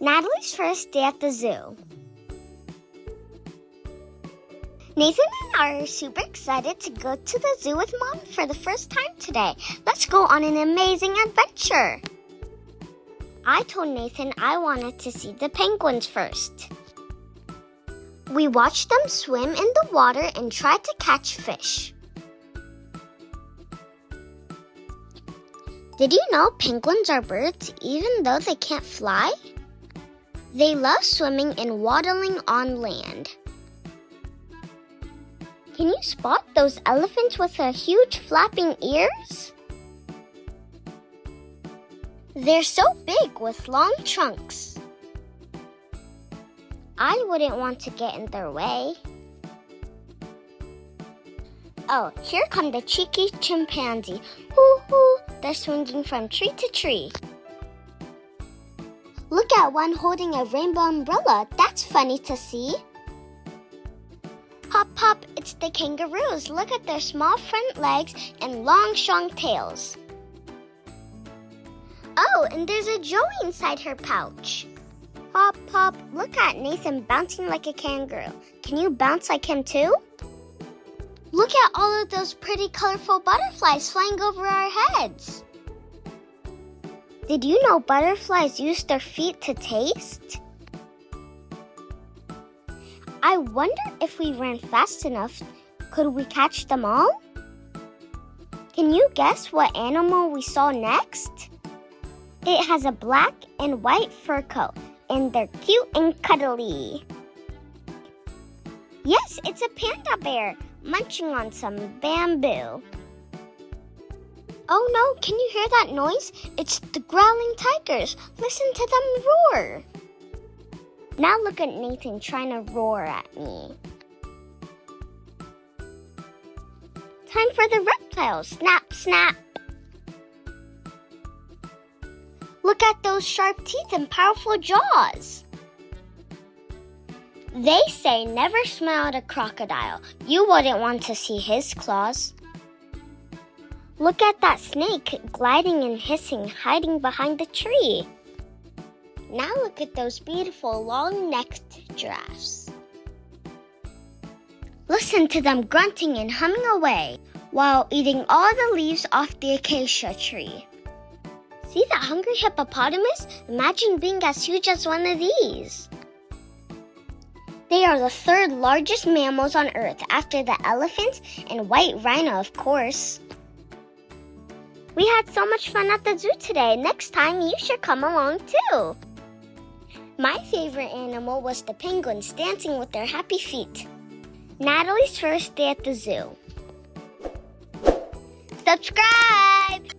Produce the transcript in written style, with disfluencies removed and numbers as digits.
Natalie's first day at the zoo. Nathan and I are super excited to go to the zoo with Mom for the first time today. Let's go on an amazing adventure. I told Nathan I wanted to see the penguins first. We watched them swim in the water and tried to catch fish. Did you know penguins are birds even though they can't fly? They love swimming and waddling on land. Can you spot those elephants with their huge flapping ears? They're so big with long trunks. I wouldn't want to get in their way. Oh, here come the cheeky chimpanzee. Hoo-hoo! They're swinging from tree to tree. Look at one holding a rainbow umbrella. That's funny to see. Hop, hop, it's the kangaroos. Look at their small front legs and long, strong tails. Oh, and there's a joey inside her pouch. Hop, hop, look at Nathan bouncing like a kangaroo. Can you bounce like him too? Look at all of those pretty colorful butterflies flying over our heads. Did you know butterflies use their feet to taste? I wonder if we ran fast enough, could we catch them all? Can you guess what animal we saw next? It has a black and white fur coat, and they're cute and cuddly. Yes, it's a panda bear, munching on some bamboo. Oh no, can you hear that noise? It's the growling tigers. Listen to them roar. Now look at Nathan trying to roar at me. Time for the reptiles. Snap, snap. Look at those sharp teeth and powerful jaws. They say never smell at a crocodile. You wouldn't want to see his claws. Look at that snake gliding and hissing, hiding behind the tree. Now look at those beautiful long-necked giraffes. Listen to them grunting and humming away while eating all the leaves off the acacia tree. See that hungry hippopotamus? Imagine being as huge as one of these. They are the third largest mammals on Earth after the elephants and white rhino, of course. We had so much fun at the zoo today. Next time, you should come along too. My favorite animal was the penguins dancing with their happy feet. Natalie's first day at the zoo. Subscribe!